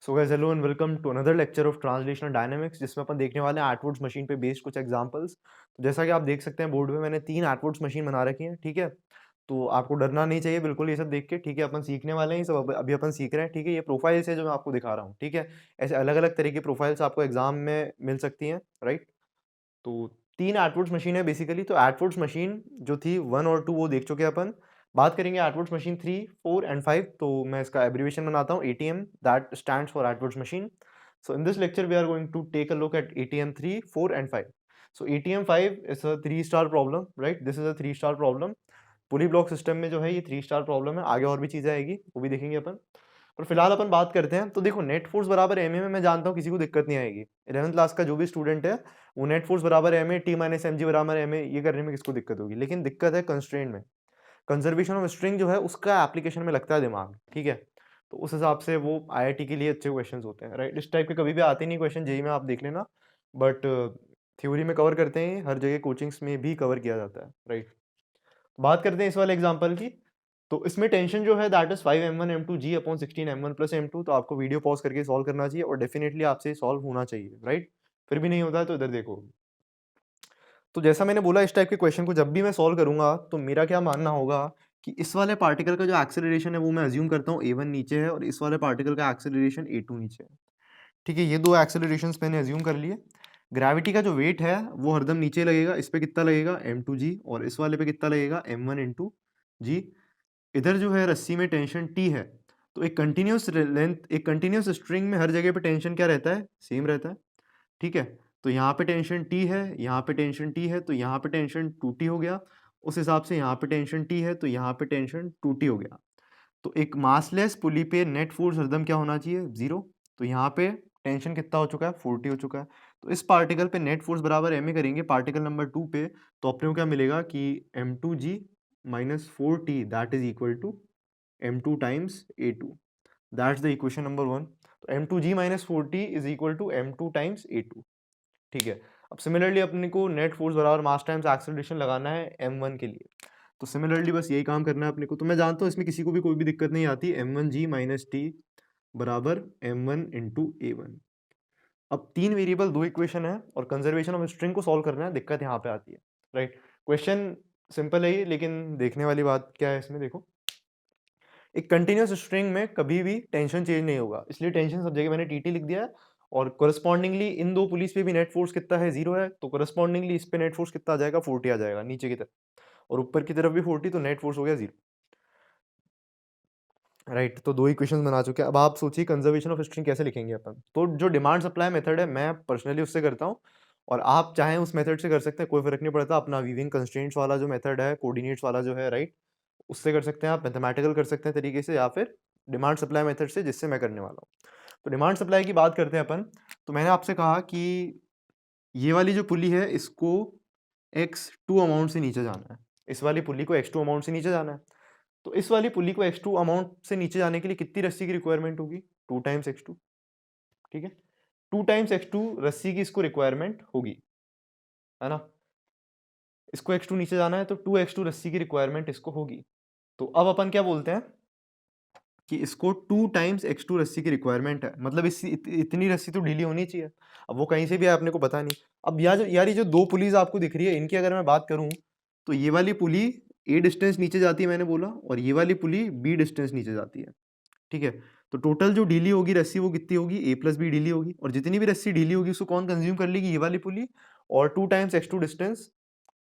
So guys hello and welcome to another lecture of translational dynamics जिसमें अपन देखने वाले हैं एटवुड्स मशीन पे बेस्ड कुछ एग्जांपल्स। तो जैसा कि आप देख सकते हैं बोर्ड में मैंने 3 एटवुड्स मशीन बना रखी हैं, ठीक है। तो आपको डरना नहीं चाहिए बिल्कुल ये सब देख के, ठीक है। अपन सीखने वाले हैं ये सब, अभी अपन सीख रहे हैं, ठीक है। ये प्रोफाइल्स है जो मैं आपको दिखा रहा हूँ, ठीक है। ऐसे अलग-अलग तरह की प्रोफाइल्स आपको एग्जाम में मिल सकती हैं, राइट। तो 3 एटवुड्स मशीन है बेसिकली। तो एटवुड्स मशीन जो थी 1 और 2 वो देख चुके हैं अपन। बात करेंगे एटवुड्स मशीन 3, 4 एंड 5। तो मैं इसका एब्रिविएशन बनाता हूँ ATM, that stands for Atwood's machine. So in this lecture we are going to take a look at ATM 3, 4 and 5. So ATM 5 is a 3-star problem, right? This is a 3-star problem. Pulley block system में जो है ये 3-स्टार problem है। आगे और भी चीजें आएगी, वो भी देखेंगे अपन। पर फिलहाल अपन बात करते हैं। तो देखो, नेट फोर्स बराबर एम ए में मैं जानता हूँ किसी को दिक्कत नहीं आएगी। 11th क्लास का जो भी स्टूडेंट है वो नेट फोर्स बराबर m a t minus m g बराबर एम ए ये करने में किसको दिक्कत होगी। लेकिन दिक्कत है कंस्ट्रेंट में। कंजर्वेशन ऑफ स्ट्रिंग जो है उसका एप्लीकेशन में लगता है दिमाग, ठीक है। तो उस हिसाब से वो आईआईटी के लिए अच्छे क्वेश्चंस होते हैं, राइट। इस टाइप के कभी भी आते नहीं क्वेश्चन जेई में, आप देख लेना। बट थ्योरी में कवर करते हैं, हर जगह कोचिंग्स में भी कवर किया जाता है, राइट। बात करते हैं इस वाले एग्जांपल की। तो इसमें टेंशन जो है that is 5m1 m2 g upon 16 m1 plus m2। तो आपको वीडियो पॉज करके सॉल्व करना चाहिए और डेफिनेटली आपसे सॉल्व होना चाहिए, राइट। फिर भी नहीं होता है तो इधर देखो। तो जैसा मैंने बोला, इस टाइप के क्वेश्चन को जब भी मैं सॉल्व करूंगा तो मेरा क्या मानना होगा कि इस वाले पार्टिकल का जो एक्सेलरेशन है वो मैं अज्यूम करता हूँ a1 नीचे है और इस वाले पार्टिकल का एक्सेलरेशन a2 नीचे है, ठीक है। ये दो एक्सेलरेशंस मैंने अज्यूम कर लिए। ग्रेविटी का जो वेट है वो हरदम नीचे लगेगा। इस पे कितना लगेगा m2g और इस वाले पे कितना लगेगा m1 इंटू जी। इधर जो है रस्सी में टेंशन T है। तो एक कंटिन्यूअस लेंथ, एक कंटिन्यूअस स्ट्रिंग में हर जगह पे टेंशन क्या रहता है, सेम रहता है, ठीक है। तो यहाँ पे टेंशन T है, यहाँ पे टेंशन T है, तो यहाँ पे टेंशन 2T हो गया। उस हिसाब से यहाँ पे टेंशन T है तो यहाँ पे टेंशन 2T हो गया। तो एक मासलेस पुली पे नेट फोर्स हरदम क्या होना चाहिए, जीरो। तो यहाँ पे टेंशन कितना हो चुका है, 40 हो चुका है। तो इस पार्टिकल पे नेट फोर्स बराबर एम ए करेंगे पार्टिकल नंबर 2 पे। तो अपने को क्या मिलेगा कि m2g minus 4t that is equal to m2 times a2। That's the equation number 1। तो m2g minus 4t is equal to m2 times a2, ठीक है। अब सिमिलरली अपने को नेट फोर्स बराबर मास टाइम्स एक्सेलरेशन लगाना है m1 के लिए। तो सिमिलरली बस यही काम करना है अपने को। तो मैं जानता हूँ इसमें किसी को भी कोई भी दिक्कत नहीं आती। m1g माइनस टी बराबर m1 इंटू a1। अब 3 वेरिएबल 2 इक्वेशन है और कंजर्वेशन ऑफ स्ट्रिंग को सॉल्व करना है, दिक्कत यहाँ पे आती है, राइट। क्वेश्चन सिंपल है ये, लेकिन देखने वाली बात क्या है इसमें, देखो। एक कंटिन्यूअस स्ट्रिंग में कभी भी टेंशन चेंज नहीं होगा, इसलिए टेंशन सब जगह मैंने टीटी लिख दिया है। और कोरस्पॉन्डिंगली इन दो पुलिस पे भी नेट फोर्स कितना है, जीरो है। तो कोरस्पॉन्डिंगली इस पे नेट फोर्स कितना आ जाएगा, 40 आ जाएगा नीचे की तरफ। और ऊपर की तरफ भी 40, तो नेट फोर्स हो गया जीरो, राइट। तो 2 इक्वेशंस बना चुके हैं। अब आप सोचिए कंजर्वेशन ऑफ स्ट्रिंग कैसे लिखेंगे अपन। तो जो डिमांड सप्लाई मेथड है मैं पर्सनली उससे करता हूँ और आप चाहें उस मेथड से कर सकते हैं, कोई फर्क नहीं पड़ता। अपना वीविंग कंस्ट्रेंट्स वाला जो मेथड है, कोऑर्डिनेट्स वाला जो है, राइट, उससे कर सकते हैं आप। मैथमेटिकल कर सकते हैं तरीके से, या फिर डिमांड सप्लाई मेथड से, जिससे मैं करने वाला हूँ। तो डिमांड सप्लाई की बात करते हैं अपन। तो मैंने आपसे कहा कि ये वाली जो पुली है इसको x2 अमाउंट से नीचे जाना है। इस वाली पुली को x2 अमाउंट से नीचे जाना है। तो इस वाली पुली को x2 अमाउंट से नीचे जाने के लिए कितनी रस्सी की रिक्वायरमेंट होगी, 2 टाइम्स x2, ठीक है। 2 टाइम्स x2 रस्सी की इसको रिक्वायरमेंट होगी, है ना। इसको x2 नीचे जाना है तो 2x2 रस्सी की रिक्वायरमेंट इसको होगी। तो अब अपन क्या बोलते हैं कि इसको 2 टाइम्स x2 रस्सी की रिक्वायरमेंट है, मतलब इतनी रस्सी तो ढीली होनी चाहिए। अब वो कहीं से भी है अपने को पता नहीं। अब यार ये जो दो पुलीज आपको दिख रही है, इनकी अगर मैं बात करूं तो ये वाली पुली a डिस्टेंस नीचे जाती है मैंने बोला, और ये वाली पुली b डिस्टेंस नीचे जाती है, ठीक है। तो टोटल जो ढीली होगी रस्सी वो कितनी होगी, a प्लस बी ढीली होगी। और जितनी भी रस्सी ढीली होगी उसको कौन कंज्यूम कर लेगी, ये वाली पुली। और 2 टाइम्स x2 डिस्टेंस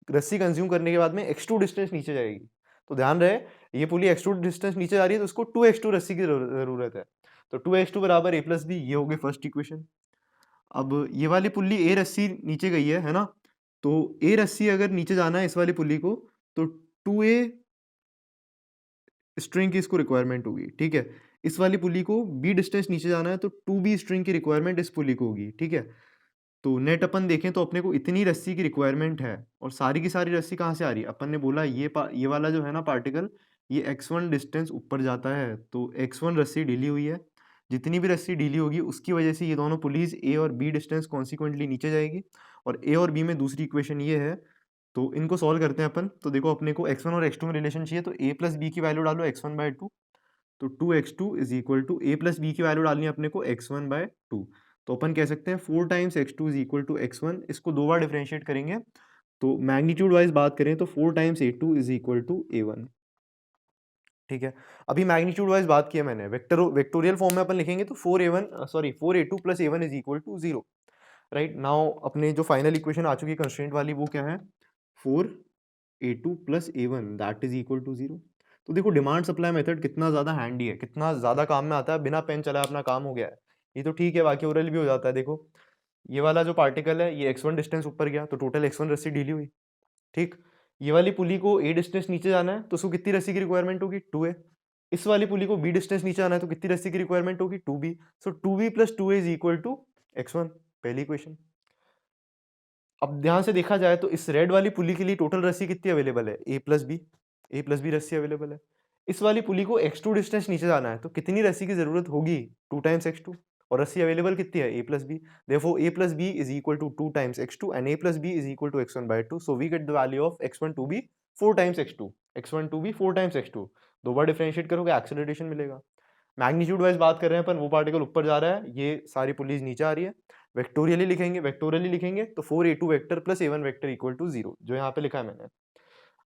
रस्सी कंज्यूम करने के बाद में x2 डिस्टेंस नीचे जाएगी। तो ध्यान रहे, ये पुली x2 डिस्टेंस नीचे जा रही है तो उसको 2x2 रस्सी की जरूरत है। तो 2x2 बराबर a प्लस बी, ये हो गई फर्स्ट इक्वेशन। अब ये वाली पुल्ली ए रस्सी नीचे गई है ना। तो ए रस्सी अगर नीचे जाना है इस वाली पुल्ली को, तो 2a स्ट्रिंग की इसको रिक्वायरमेंट होगी, ठीक है। इस वाली पुल्ली को b डिस्टेंस नीचे जाना है तो 2b स्ट्रिंग की रिक्वायरमेंट इस पुल्ली को होगी, ठीक है। तो नेट अपन देखें तो अपने को इतनी रस्सी की रिक्वायरमेंट है। और सारी की सारी रस्सी कहाँ से आ रही है, अपन ने बोला ये वाला जो है ना पार्टिकल, ये x1 डिस्टेंस ऊपर जाता है तो x1 रस्सी ढीली हुई है। जितनी भी रस्सी ढीली होगी उसकी वजह से ये दोनों पुलीज a और b डिस्टेंस कॉन्सिक्वेंटली नीचे जाएगी। और a और b में दूसरी इक्वेशन ये है। तो इनको सॉल्व करते हैं अपन। तो देखो अपने को x1 और x2 में रिलेशन चाहिए, तो a प्लस बी की वैल्यू डालो x1/2। तो 2x2 is equal to a plus b की वैल्यू डालनी है अपने को x1/2। तो अपन कह सकते हैं 4 times x2 is equal to x1। इसको दो बार डिफरेंशिएट करेंगे तो मैग्नीट्यूड वाइज बात करें तो 4 times a2 is equal to a1। ठीक है, अभी मैग्नीट्यूड वाइज बात की है मैंने, वेक्टोरियल फॉर्म में अपन लिखेंगे तो 4a2 plus a1 is equal to 0। Right now अपने जो फाइनल इक्वेशन आ चुकी है कंस्ट्रेंट वाली वो क्या है, 4a2 plus a1 that is equal to 0। तो देखो डिमांड सप्लाई मेथड कितना ज़्यादा हैंडी है, कितना ज़्यादा काम में आता है, बिना पेन चलाए अपना काम हो गया है। ये तो ठीक है, बाकी ओरल भी हो जाता है। देखो ये वाला जो पार्टिकल है ये x1 डिस्टेंस ऊपर गया तो टोटल x1 रस्सी ढीली हुई। ठीक, ये वाली पुली को a डिस्टेंस नीचे जाना है तो उसको कितनी रस्सी की रिक्वायरमेंट होगी, 2a। इस वाली पुली को b डिस्टेंस नीचे आना है तो कितनी रस्सी की रिक्वायरमेंट होगी, 2b। So 2b plus 2a is equal to x1, पहली इक्वेशन। अब ध्यान से देखा जाए तो इस रेड वाली पुली के लिए टोटल रस्सी कितनी अवेलेबल है, ए प्लस बी रस्सी अवेलेबल है। इस वाली पुली को x2 डिस्टेंस नीचे जाना है तो कितनी रस्सी की जरूरत होगी, 2 टाइम्स x2, और रस्सी अवेलेबल कितनी है, a plus b. Therefore a plus b is equal to 2 times x2 and a plus b is equal to x1/2। So we get the value of x1 to be 4 times x2, x1 to be 4 times x2। दो बार differentiate करोगे acceleration मिलेगा। Magnitude wise बात कर रहे हैं अपन, वो particle ऊपर जा रहा है, ये सारी पुलीज नीचे आ रही है। वेक्टोरियली लिखेंगे तो 4a2 vector plus a1 vector equal to 0, जो यहाँ पे लिखा है मैंने।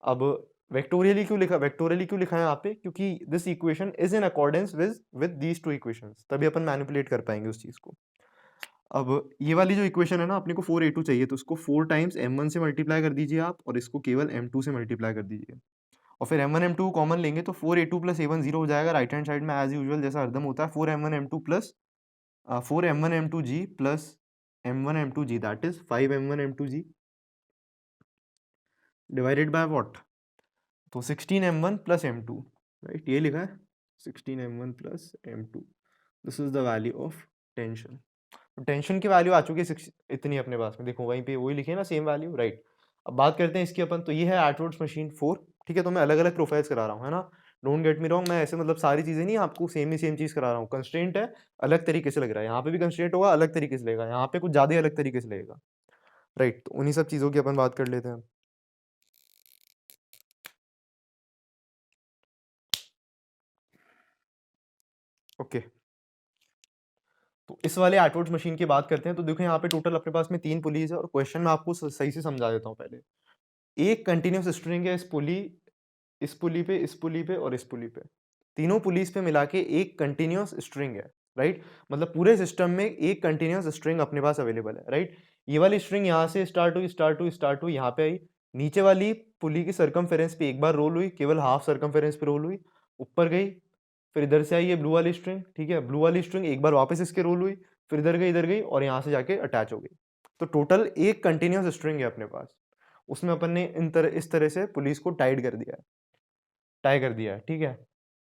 अब वेक्टोरियली क्यों लिखा है यहाँ पे, क्योंकि this equation is in accordance with these two equations, तभी अपन मैनिपुलेट कर पाएंगे उस चीज को। अब ये वाली जो इक्वेशन है ना, अपने को 4a2 चाहिए तो उसको 4 टाइम्स m1 से मल्टीप्लाई कर दीजिए आप, और इसको केवल m2 से मल्टीप्लाई कर दीजिए, और फिर m1 m2 कॉमन लेंगे तो 4a2 प्लस a1 0 हो जाएगा। राइट हैंड साइड में एज यूजुअल जैसा हरदम होता है 4m1 m2 plus 4m1 m2g plus m1 m2g that is 5m1 m2g divided by what, तो 16m1 प्लस m2। राइट, ये लिखा है 16m1 plus m2। This is the value of tension. तो टेंशन की वैल्यू आ चुकी है इतनी अपने पास में, देखो वहीं पे वही लिखे ना सेम वैल्यू। राइट, अब बात करते हैं इसकी अपन। तो ये है एटवुड्स मशीन 4। ठीक है, तो मैं अलग अलग प्रोफाइल्स करा रहा हूँ, है ना, डोंट गेट मी रॉन्ग, मैं ऐसे मतलब सारी चीजें नहीं आपको सेम ही सेम चीज करा रहा हूँ। कंस्ट्रेंट है, अलग तरीके से लग रहा है, यहाँ पे भी कंस्ट्रेंट होगा अलग तरीके से लगेगा, यहाँ पे कुछ ज्यादा ही अलग तरीके से लगेगा। राइट, तो उन्हीं सब चीजों की अपन बात कर लेते हैं। ओके, तो इस वाले एटवुड्स मशीन की बात करते हैं। तो देखो यहाँ पे टोटल अपने पास में 3 पुलीज है, और क्वेश्चन मैं आपको सही से समझा देता हूँ पहले। एक कंटिन्यूस स्ट्रिंग है, इस पुली पे, इस पुली पे और इस पुली पे, तीनों पुलीज पे मिला के एक कंटिन्यूस स्ट्रिंग है। राइट, मतलब पूरे सिस्टम में एक कंटिन्यूस स्ट्रिंग अपने पास अवेलेबल है। राइट, ये वाली स्ट्रिंग यहाँ से स्टार्ट हुई यहाँ पे आई, नीचे वाली पुली की सरकमफेरेंस पे एक बार रोल हुई, केवल हाफ सरकमफेरेंस पे रोल हुई, ऊपर गई, फिर इधर से आई ये ब्लू वाली स्ट्रिंग। ठीक है, ब्लू वाली स्ट्रिंग एक बार वापस इसके रोल हुई, फिर इधर गई और यहाँ से जाके अटैच हो गई। तो टोटल एक कंटिन्यूस स्ट्रिंग है अपने पास, उसमें अपन ने इस तरह से पुलिस को टाई कर दिया है। ठीक है,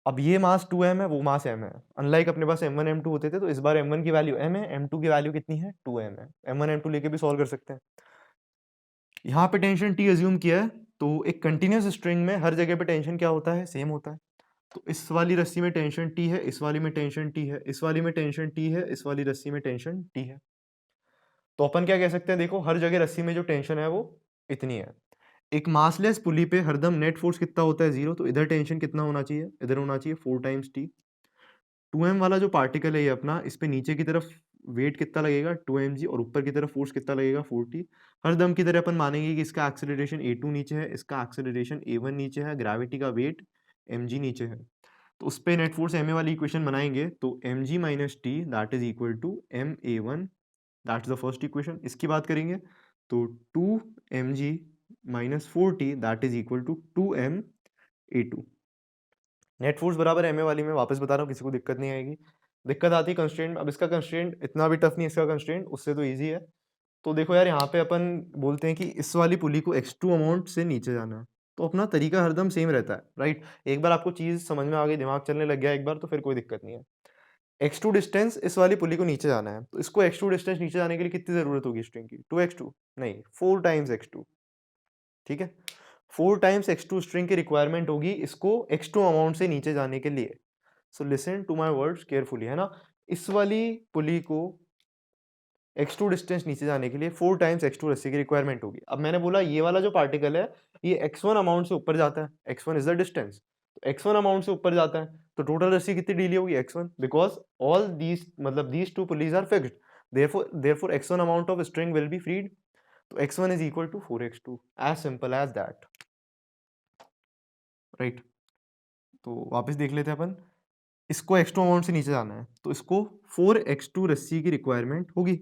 अब ये मास 2m है, वो मास m है। अनलाइक अपने पास m1 m2 होते थे, तो इस बार m1 की वैल्यू m है, m2 की वैल्यू कितनी है, 2m है। m1 m2 लेके भी सॉल्व कर सकते हैं। यहाँ पे टेंशन t अज्यूम किया है, तो एक कंटिन्यूस स्ट्रिंग में हर जगह पे टेंशन क्या होता है, सेम होता है। तो इस वाली रस्सी में टेंशन t है, इस वाली में टेंशन t है, इस वाली में टेंशन t है, इस वाली रस्सी में टेंशन t है। तो अपन क्या कह सकते हैं, देखो हर जगह रस्सी में जो टेंशन है वो इतनी है। एक मासलेस पुली पे हरदम नेट फोर्स कितना होता है, 0। तो इधर टेंशन कितना होना चाहिए, इधर होना चाहिए 4 टाइम्स टी। 2m वाला जो पार्टिकल है ये अपना, इस पे नीचे की तरफ वेट कितना लगेगा, 2mg, और ऊपर की तरफ फोर्स कितना लगेगा, 4t। हर दम की तरह अपन मानेंगे कि इसका एक्सेलरेशन a2 नीचे है, इसका एक्सेलरेशन a1 नीचे है, ग्रेविटी का वेट mg नीचे है। तो उस पे नेट फोर्स ma वाली इक्वेशन बनाएंगे तो mg minus t that is equal to ma1, that is the first equation. इसकी बात करेंगे तो 2mg minus 4t that is equal to 2ma2। Net force बराबर एम ए वाली में वापस बता रहा हूँ, किसी को दिक्कत नहीं आएगी। दिक्कत आती है कंस्ट्रेंट। अब इसका कंस्ट्रेंट इतना भी टफ नहीं, इसका कंस्ट्रेंट उससे तो इजी है। तो देखो यार, यहाँ पे अपन बोलते हैं कि इस वाली पुली को x2 अमाउंट से नीचे जाना है, तो अपना तरीका हरदम सेम रहता है। राइट, एक बार आपको चीज समझ में आ गई, दिमाग चलने लग गया एक बार, तो फिर कोई दिक्कत नहीं है। x2 डिस्टेंस इस वाली पुली को नीचे जाना है, तो इसको x2 डिस्टेंस नीचे जाने के लिए कितनी जरूरत होगी स्ट्रिंग की, 2x2 नहीं 4 टाइम्स x2। ठीक है, 4 टाइम्स x2 स्ट्रिंग की रिक्वायरमेंट होगी इसको x2 अमाउंट से नीचे जाने के लिए। So listen to my words carefully, है ना। इस वाली पुली को x2 डिस्टेंस नीचे जाने के लिए 4 टाइम्स x2 रस्सी की रिक्वायरमेंट होगी। अब मैंने बोला ये वाला जो पार्टिकल है ये x1 अमाउंट से ऊपर जाता है, x1 इज द डिस्टेंस, तो x1 अमाउंट से ऊपर जाता है, तो टोटल रस्सी कितनी ढीली होगी x1 बिकॉज ऑल दीज मतलब these two pulleys are fixed, therefore x1 amount of string will be freed, तो x1 is equal to 4x2, as simple as that, right. तो वापस देख लेते हैं अपन, इसको x2 अमाउंट से नीचे जाना है तो इसको 4x2 रस्सी की रिक्वायरमेंट होगी,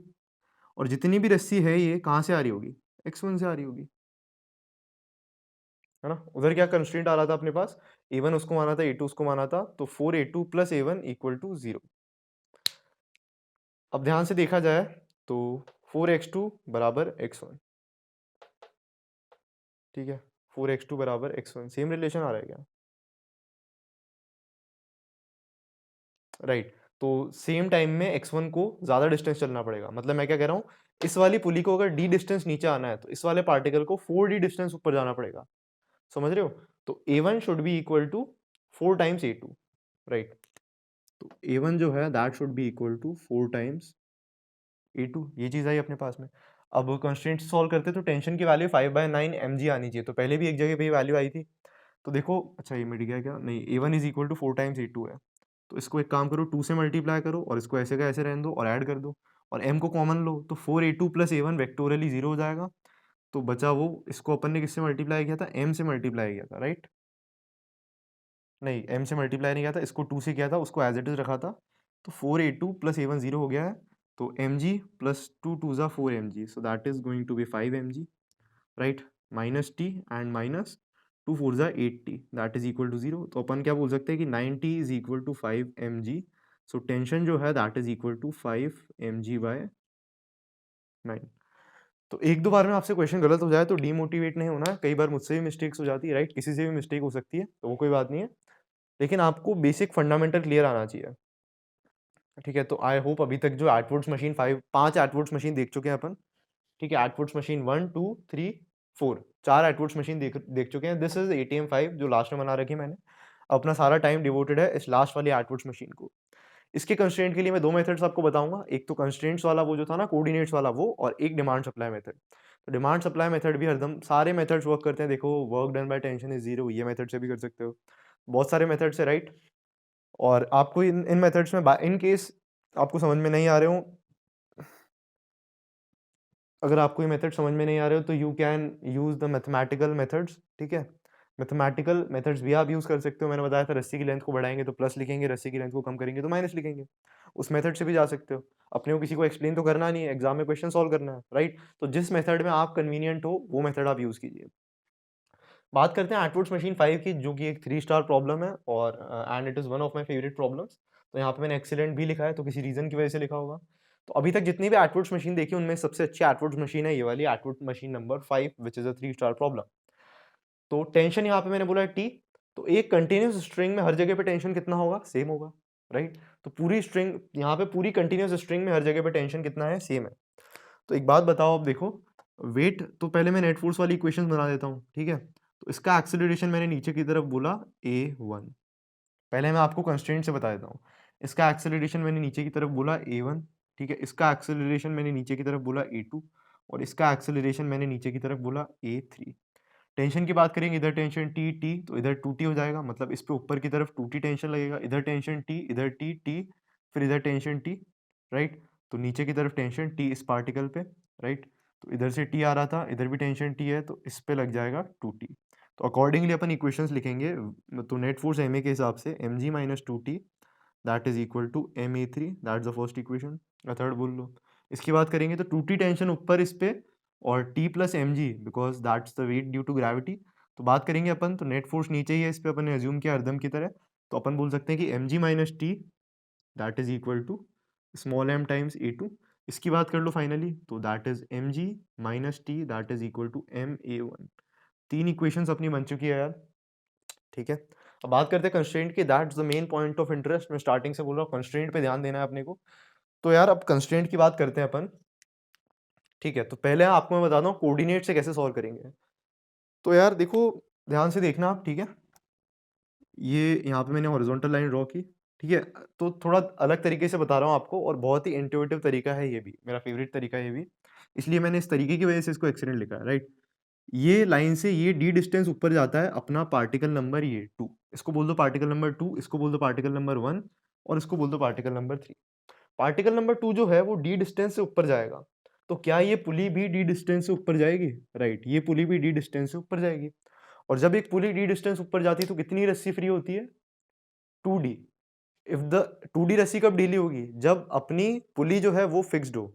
और जितनी भी रस्सी है ये कहाँ से आ रही होगी, x1 से आ रही होगी, है ना। उधर क्या कंस्ट्रेंट आ रहा था अपने पास, a1 उसको माना था, a2 उसको माना था, तो 4a2 plus a1 equal to 0। अब ध्यान से देखा जाए तो 4x2 बराबर x1, ठीक है, 4x2 बराबर x1 सेम रिलेशन आ रहा है क्या, राइट। तो सेम टाइम में x1 को ज्यादा डिस्टेंस चलना पड़ेगा, मतलब मैं क्या कह रहा हूँ, इस वाली पुली को अगर d डिस्टेंस नीचे आना है तो इस वाले पार्टिकल को 4d डिस्टेंस ऊपर जाना पड़ेगा, समझ रहे हो। तो a1 should be equal to 4 times a2, right. तो a1 जो है that should be equal to 4 times a2, ये चीज आई अपने पास में। अब कंस्ट्रेंट सॉल्व करते तो टेंशन की वैल्यू 5/9 mg आनी चाहिए, तो पहले भी एक जगह पे वैल्यू आई थी, तो देखो अच्छा ये मिट गया क्या, नहीं a1 is equal to 4 times a2 है, तो इसको एक काम करो 2 से मल्टीप्लाई करो और इसको ऐसे का ऐसे रहने दो और ऐड कर दो, और m को कॉमन लो तो 4a2 प्लस a1 वेक्टोरियली 0 हो जाएगा, तो बचा वो, इसको अपन ने किससे मल्टीप्लाई किया था, m से मल्टीप्लाई किया था, राइट। नहीं m से मल्टीप्लाई नहीं किया था, इसको 2 से किया था, उसको एज इट इज रखा था, तो 4a2 प्लस a1 0 हो गया है, तो mg प्लस 2 2 ज़ा 4 mg, so that is going to be 5 mg, right, minus t and minus 2 4 ज़ा 8t that is equal to 0, तो अपन क्या बोल सकते हैं कि 9t is equal to 5 mg, so tension जो है that is equal to 5 mg/9। तो एक दो बार में आपसे क्वेश्चन गलत हो जाए तो डीमोटिवेट नहीं होना है, कई बार मुझसे भी मिस्टेक्स हो जाती है, राइट, किसी से भी मिस्टेक हो सकती है, तो वो कोई बात नहीं है, लेकिन आपको बेसिक फंडामेंटल क्लियर आना चाहिए, ठीक है। तो आई होप अभी तक जो एटवुड्स मशीन 5 एटवुड्स मशीन देख चुके हैं अपन, ठीक है, एटवुड्स मशीन 1 2 3 4 4 एटवुड्स मशीन देख देख चुके हैं। दिस इज एटीएम 5 जो लास्ट में बना रखी है मैंने, अपना सारा टाइम डिवोटेड है इस लास्ट वाली एटवुड्स मशीन को। इसके कंस्ट्रेंट के लिए मैं दो मेथड्स आपको बताऊंगा, एक तो कंस्ट्रेंट्स वाला वो जो था ना कोऑर्डिनेट्स वाला वो, और एक डिमांड सप्लाई मेथड। तो डिमांड सप्लाई मेथड भी हरदम सारे मेथड्स वर्क करते हैं, देखो work done by tension is zero, ये मेथड से भी कर सकते हो, बहुत सारे मेथड्स है, राइट। और आपको इन इन मेथड्स में इन केस आपको समझ में नहीं आ रहे हो, अगर आपको ये मेथड समझ में नहीं आ रहे हो तो you can use the mathematical methods, ठीक है। मैथमेटिकल मेथड्स भी आप यूज कर सकते हो, मैंने बताया था रस्सी की लेंथ को बढ़ाएंगे तो प्लस लिखेंगे, रस्सी की लेंथ को कम करेंगे तो माइनस लिखेंगे, उस मेथड से भी जा सकते हो। अपने को किसी को एक्सप्लेन तो करना नहीं है, एग्जाम में क्वेश्चन सॉल्व करना है, राइट। तो जिस मेथड में आप कन्वीनियंट हो वो मेथड आप यूज कीजिए। बात करते हैं एटवुड्स मशीन 5 की, जो कि एक 3 स्टार प्रॉब्लम है, और and it is one of my favourite problems. तो यहाँ पे मैंने एक्सीलेंट भी लिखा है, तो किसी रीजन की वजह से लिखा होगा। तो अभी तक जितनी भी एटवुड्स मशीन देखी उनमें सबसे अच्छी एटवुड्स मशीन है ये वाली Atwood machine number 5 which is a 3 star problem. तो टेंशन यहाँ पे मैंने बोला है टी, तो एक कंटिन्यूस स्ट्रिंग में हर जगह पे टेंशन कितना होगा, सेम होगा, राइट। तो पूरी स्ट्रिंग यहाँ पे पूरी कंटिन्यूस स्ट्रिंग में हर जगह पे टेंशन कितना है, सेम है। तो एक बात बताओ, अब देखो वेट, तो पहले मैं नेट फोर्स वाली इक्वेशन बना देता हूँ, ठीक है। तो इसका एक्सेलरेशन मैंने नीचे की तरफ बोला a1, पहले मैं आपको कंस्ट्रेंट से बता देता हूँ। इसका एक्सेलरेशन मैंने नीचे की तरफ बोला a1, ठीक है। इसका एक्सेलरेशन मैंने नीचे की तरफ बोला a2, और इसका एक्सेलरेशन मैंने नीचे की तरफ बोला a3। टेंशन की बात करेंगे, इधर टेंशन टी टी, तो इधर 2t हो जाएगा, मतलब इस पे ऊपर की तरफ 2t टेंशन लगेगा, इधर टेंशन टी, इधर टी टी, फिर इधर टेंशन टी, राइट। तो नीचे की तरफ टेंशन टी इस पार्टिकल पे, राइट। तो इधर से टी आ रहा था, इधर भी टेंशन टी है, तो इस पे लग जाएगा 2t। तो अकॉर्डिंगली अपन इक्वेशंस लिखेंगे, तो नेट फोर्स एम ए के हिसाब से mg minus 2t that is equal to ma3, that's the first equation, third बोल लो। इसकी बात करेंगे तो 2t टेंशन ऊपर इस पे, और t plus m g because that's the weight due to gravity. तो बात करेंगे अपन, तो नेट फोर्स नीचे ही है, इस पे अपन ने एज्यूम किया हरदम की तरह, तो अपन बोल सकते हैं कि mg minus t that is equal to small m times a2। इसकी बात कर लो फाइनली, तो that is mg minus t that is equal to ma1। तीन इक्वेशंस अपनी बन चुकी है यार, ठीक है। अब बात करते हैं कंस्ट्रेंट की, that's the main point of interest, मैं स्टार्टिंग से बोल रहा हूँ कंस्ट्रेंट पे ध्यान देना है अपने को। तो यार अब कंस्ट्रेंट की बात करते हैं अपन, ठीक है। तो पहले आपको मैं बताता हूँ कोऑर्डिनेट से कैसे सॉल्व करेंगे। तो यार देखो, ध्यान से देखना आप, ठीक है। ये यहाँ पे मैंने हॉरिजॉन्टल लाइन ड्रॉ की, ठीक है। तो थोड़ा अलग तरीके से बता रहा हूँ आपको, और बहुत ही इंट्यूटिव तरीका है, ये भी मेरा फेवरेट तरीका है ये भी, इसलिए मैंने इस तरीके की वजह से इसको एक्सीडेंट लिखा है, राइट। ये लाइन से ये d डिस्टेंस ऊपर जाता है अपना पार्टिकल नंबर ये 2, इसको बोल दो पार्टिकल नंबर 2, इसको बोल दो पार्टिकल नंबर 1 और इसको बोल दो पार्टिकल नंबर 3। पार्टिकल नंबर 2 जो है वो d डिस्टेंस से ऊपर जाएगा। तो क्या ये पुली भी d डिस्टेंस से ऊपर जाएगी? राइट, ये पुली भी d डिस्टेंस से ऊपर जाएगी। और जब एक पुली d डिस्टेंस ऊपर जाती है तो कितनी रस्सी फ्री होती है? 2d। इफ द 2d रस्सी कब ढीली होगी? जब अपनी पुली जो है वो फिक्स्ड हो।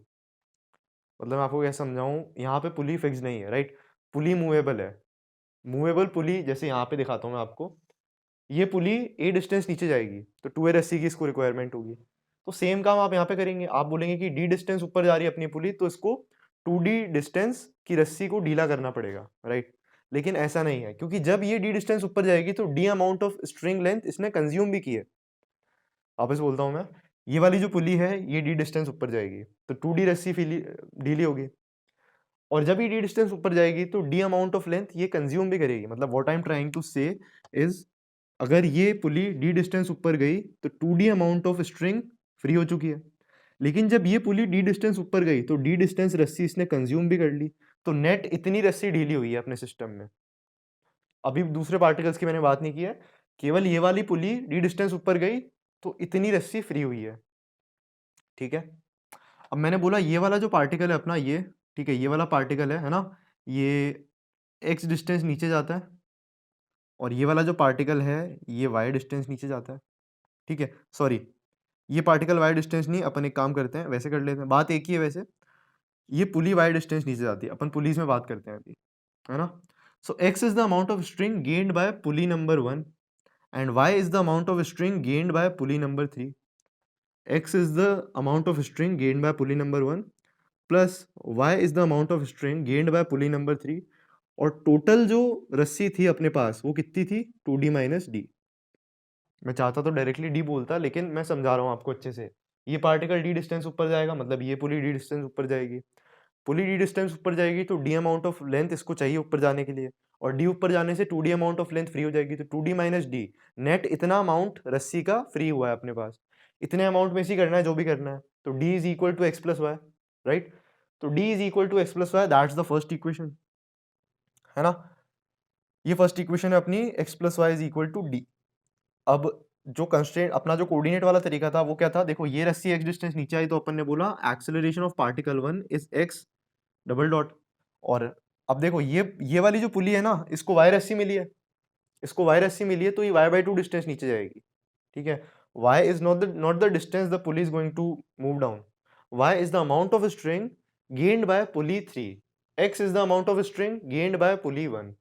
मतलब मैं आपको कैसे समझाऊँ? यहाँ पे पुली फिक्स्ड नहीं है, राइट? पुली मूवेबल है। मूवेबल पुली जैसे यहाँ पे दिखाता हूँ मैं आपको। ये पुली ए डिस्टेंस नीचे जाएगी, तो 2a रस्सी की इसको रिक्वायरमेंट होगी। तो सेम काम आप यहाँ पे करेंगे। आप बोलेंगे कि d डिस्टेंस ऊपर जा रही है अपनी पुली, तो इसको 2d डिस्टेंस की रस्सी को ढीला करना पड़ेगा, राइट? लेकिन ऐसा नहीं है, क्योंकि जब ये d डिस्टेंस ऊपर जाएगी तो d amount of string length इसने कंज्यूम भी की है। वापस बोलता हूँ मैं, ये वाली जो पुली है ये d डिस्टेंस ऊपर जाएगी, तो 2d रस्सी ढीली होगी। और जब ये d डिस्टेंस ऊपर जाएगी तो d अमाउंट ऑफ लेंथ ये कंज्यूम भी करेगी। मतलब what I am trying to say is, अगर ये पुली d डिस्टेंस ऊपर गई तो 2d amount of string free हो चुकी है। लेकिन जब ये पुली d डिस्टेंस ऊपर गई तो d डिस्टेंस रस्सी इसने कंज्यूम भी कर ली। तो नेट इतनी रस्सी ढीली हुई है अपने सिस्टम में। अभी दूसरे पार्टिकल्स की मैंने बात नहीं की है, केवल ये वाली पुली d डिस्टेंस ऊपर गई तो इतनी रस्सी फ्री हुई है। ठीक है। अब मैंने बोला ये वाला जो पार्टिकल है अपना ये, ठीक है, ये वाला पार्टिकल है ना, ये x डिस्टेंस नीचे जाता है और ये वाला जो पार्टिकल है ये y डिस्टेंस नीचे जाता है। ठीक है, सॉरी, ये पार्टिकल y डिस्टेंस नहीं, अपन एक काम करते हैं, वैसे कर लेते हैं, बात एक ही है वैसे। ये पुली y डिस्टेंस नीचे जाती है, अपन पुलीज में बात करते हैं अभी, है ना। सो x is the amount of string gained by pulley number 1 and y is the amount of string gained by pulley number 3। x is the amount of string gained by pulley number 1 plus y is the amount of string gained by pulley number 3। और total जो रस्सी थी अपने पास वो कितनी थी? 2d minus D. मैं चाहता तो डायरेक्टली डी बोलता, लेकिन मैं समझा रहा हूँ आपको अच्छे से। ये पार्टिकल डी डिस्टेंस ऊपर जाएगा, मतलब ये पुली डी डिस्टेंस ऊपर जाएगी। पुली डी डिस्टेंस ऊपर जाएगी तो डी अमाउंट ऑफ लेंथ इसको चाहिए ऊपर जाने के लिए, और डी ऊपर जाने से 2d amount of length free हो जाएगी, तो 2d माइनस डी। नेट इतना अमाउंट रस्सी का फ्री हुआ है अपने पास। इतने अमाउंट में से ही करना है जो भी करना है। तो d is equal to x plus y, right? तो d is equal to x plus y, that's the first equation, है ना। ये फर्स्ट इक्वेशन है अपनी, x plus y is equal to d. अब जो कंस्ट्रेंट अपना जो कोऑर्डिनेट वाला तरीका था वो क्या था? देखो, ये रस्सी x डिस्टेंस नीचे आई तो अपन ने बोला acceleration of particle 1 is x double dot. और अब देखो, ये वाली जो पुली है ना, इसको y रस्सी मिली है, इसको y रस्सी मिली है, तो ये y/2 डिस्टेंस नीचे जाएगी। ठीक है। y is not the distance the pulley is going to move down. y is the amount of string gained by pulley 3। x is the amount of string gained by pulley 1।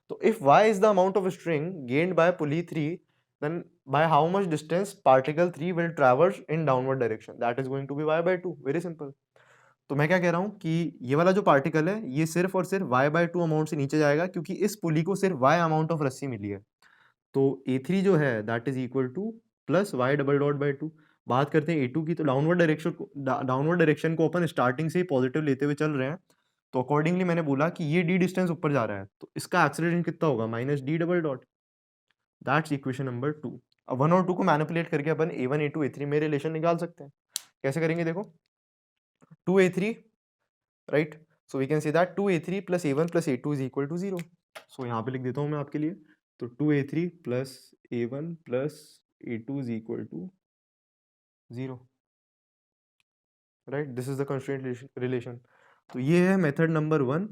So if y is the amount of string gained by pulley 3, then by how much distance particle 3 will traverse in downward direction? That is going to be y/2. Very simple. तो मैं क्या कह रहा हूँ कि ये वाला जो पार्टिकल है ये सिर्फ और सिर्फ y/2 अमाउंट से नीचे जाएगा, क्योंकि इस पुली को सिर्फ y अमाउंट ऑफ रस्सी मिली है। तो a3 जो है that is equal two plus y double dot by 2। बात करते हैं a2 की, तो डाउनवर्ड डायरेक्शन को अपन स्टार्टिंग से ही पॉजिटिव लेते हुए चल रहे हैं। तो अकॉर्डिंगली मैंने बोला कि ये d डिस्टेंस ऊपर जा रहा है, तो इसका एक्सेलरेशन कितना होगा? Minus D double dot. That's equation number 2। अब 1 और 2 को मैनिपुलेट करके अपन a1 a2 a3 में रिलेशन निकाल सकते हैं। कैसे करेंगे देखो, 2a3, right? So we can say that 2a3 plus a1 plus a2 is equal to 0। So यहाँ पे लिख देता हूँ मैं आपके लिए, तो 2a3 plus a1 plus a2 is equal to 0, right? This is the constraint relation. तो ये है मेथड नंबर 1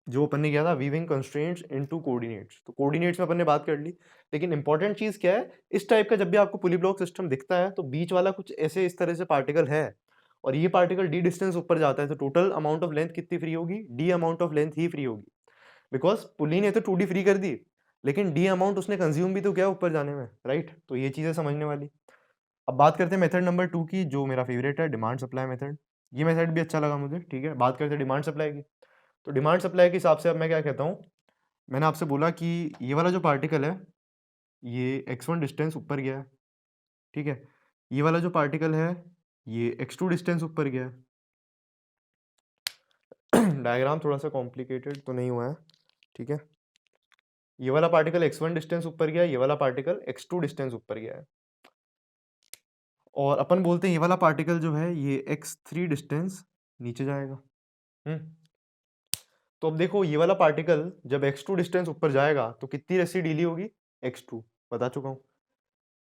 जो अपन ने किया था, वीविंग कंस्ट्रेंट्स इनटू कोऑर्डिनेट्स। तो कोऑर्डिनेट्स में अपन ने बात कर ली, लेकिन इंपॉर्टेंट चीज क्या है, इस टाइप का जब भी आपको पुली ब्लॉक सिस्टम दिखता है तो बीच वाला कुछ ऐसे इस तरह से पार्टिकल है, और ये पार्टिकल डी डिस्टेंस ऊपर जाता है, तो टोटल अमाउंट ऑफ लेंथ कितनी फ्री होगी? D amount of length he free होगी, बिकॉज पुली ने तो 2d फ्री कर दी, लेकिन डी अमाउंट उसने कंज्यूम भी तो किया ऊपर जाने में, राइट? तो ये चीजें समझने वाली। अब बात करते हैं मेथड नंबर 2 की, जो मेरा फेवरेट है, डिमांड सप्लाई मेथड। ये मेथड भी अच्छा लगा मुझे, ठीक है। बात करते हैं डिमांड सप्लाई की। तो डिमांड सप्लाई के हिसाब से अब मैं क्या कहता हूँ, मैंने आपसे बोला कि ये वाला जो पार्टिकल है ये x1 डिस्टेंस ऊपर गया है, ठीक है। ये वाला जो पार्टिकल है ये x2 डिस्टेंस ऊपर गया है। डायग्राम थोड़ा सा कॉम्प्लिकेटेड तो नहीं हुआ है, ठीक है। ये वाला पार्टिकल x1 डिस्टेंस ऊपर गया है, ये वाला पार्टिकल x2 डिस्टेंस ऊपर गया है, और अपन बोलते हैं ये वाला पार्टिकल जो है ये x3 डिस्टेंस नीचे जाएगा। तो अब देखो ये वाला पार्टिकल जब x2 डिस्टेंस ऊपर जाएगा तो कितनी रस्सी ढीली होगी? x2 बता चुका हूँ।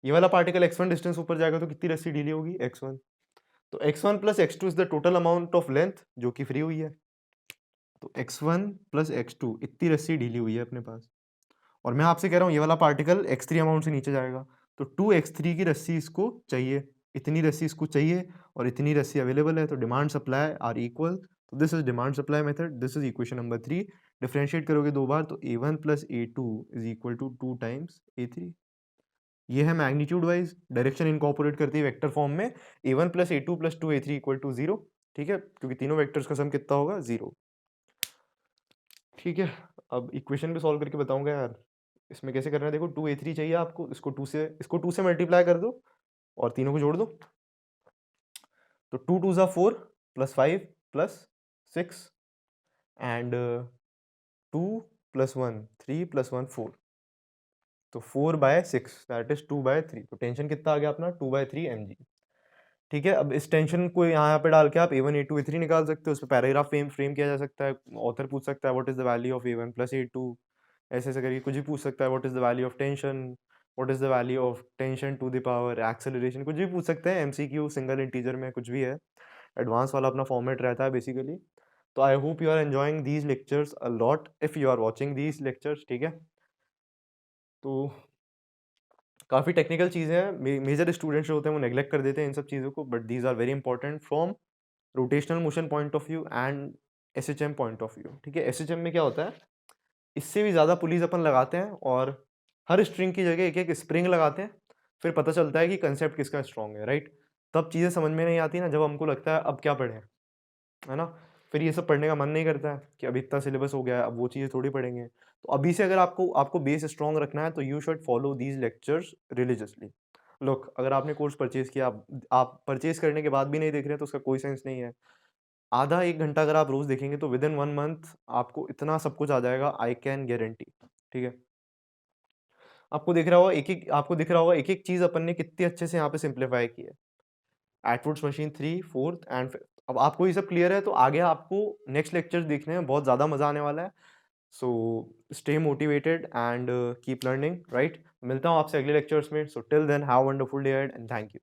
ये वाला पार्टिकल x1 डिस्टेंस ऊपर जाएगा तो कितनी रस्सी ढीली होगी? x1। तो x1 plus x2 is the total amount of length जो कि फ्री हुई है। तो x1 प्लस x2 इतनी रस्सी ढीली हुई है अपने पास। और मैं आपसे कह रहा हूँ ये वाला पार्टिकल x3 अमाउंट से नीचे जाएगा तो 2x3 की रस्सी इसको चाहिए, इतनी रस्सी इसको चाहिए और इतनी रस्सी अवेलेबल है, तो डिमांड सप्लाई आर इक्वल। तो this is demand supply method, this is equation number 3। Differentiate करोगे दो बार तो a1 plus a2 is equal to 2 times a3। ये है मैग्नीट्यूड वाइज, डायरेक्शन इनकॉर्पोरेट करती है वेक्टर फॉर्म में a1 plus a2 plus 2a3 equal to 0। ठीक है, क्योंकि तीनों वेक्टर्स का सम कितना होगा? 0। ठीक है, अब इक्वेशन भी सॉल्व करके बताऊंगा यार। इसमें कैसे करना है देखो, 2a3 चाहिए आपको, इसको 2 से मल्टीप्लाई कर दो और तीनों को जोड़ दो। तो 2 2 ज़ा 4 plus 5 plus 6 and 2 plus 1 3 plus 1 4। तो 4/6 दैट इज 2/3। तो टेंशन कितना आ गया अपना? 2/3 mg। ठीक है, अब इस टेंशन को यहाँ पे डाल के आप a1 a2 a3 निकाल सकते हो। उस पे पैराग्राफ फ्रेम किया जा सकता है। ऑथर पूछ सकता है what is the value of a1 plus a2, ऐसे ऐसे करके कुछ भी पूछ सकता है। What is the value of tension, what is the value of tension to the power acceleration, कुछ भी पूछ सकते हैं। एमसीक्यू सिंगल इंटीजर में कुछ भी है, एडवांस वाला अपना फॉर्मेट रहता है बेसिकली। तो I hope you are enjoying these lectures a lot if you are watching these lectures. ठीक है, तो काफ़ी टेक्निकल चीज़ें हैं। मेजर स्टूडेंट्स जो होते हैं वो नेग्लेक्ट कर देते हैं इन सब चीज़ों को, but these are very important from rotational motion point of view and SHM point of view. ठीक है, एसएचएम में क्या होता है, इससे भी ज़्यादा पुलीज अपन लगाते हैं और हर स्ट्रिंग की जगह एक एक स्प्रिंग लगाते हैं। फिर पता चलता है कि कंसेप्ट किसका स्ट्रॉन्ग है, राइट। तब चीज़ें समझ में नहीं आती ना, जब हमको लगता है अब क्या पढ़ें, है ना। फिर ये सब पढ़ने का मन नहीं करता है कि अब इतना सिलेबस हो गया है, अब वो चीज़ें थोड़ी पढ़ेंगे। तो अभी से अगर आपको आपको बेस स्ट्रॉन्ग रखना है तो you should follow these lectures religiously. Look, अगर आपने कोर्स परचेज किया, आप परचेज करने के बाद भी नहीं देख रहे हैं तो उसका कोई सेंस नहीं है। आधा 1 घंटा अगर आप रोज़ देखेंगे तो विदिन 1 मंथ आपको इतना सब कुछ आ जाएगा, आई कैन गारंटी। ठीक है, आपको दिख रहा होगा एक-एक चीज़ अपन ने कितने अच्छे से यहाँ पे सिंप्लीफाई की है। एटवुड्स मशीन 3, 4th एंड 5th। अब आपको ये सब क्लियर है तो आगे आपको नेक्स्ट लेक्चर्स देखने में बहुत ज़्यादा मज़ा आने वाला है। So stay motivated and keep learning, right. मिलता हूँ आपसे अगले लेक्चर्स में। So till then have a wonderful day ahead and thank you.